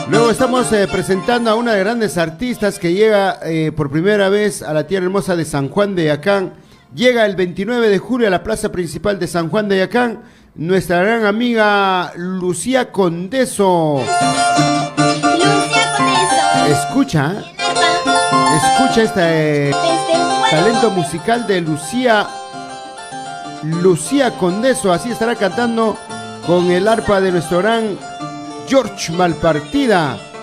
Luego estamos presentando a una de grandes artistas que llega por primera vez a la tierra hermosa de San Juan de Yacán. Llega el 29 de julio a la plaza principal de San Juan de Yacán nuestra gran amiga Lucía Condeso. Escucha este talento musical de Lucía Condeso. Así estará cantando con el arpa de nuestro gran George Malpartida.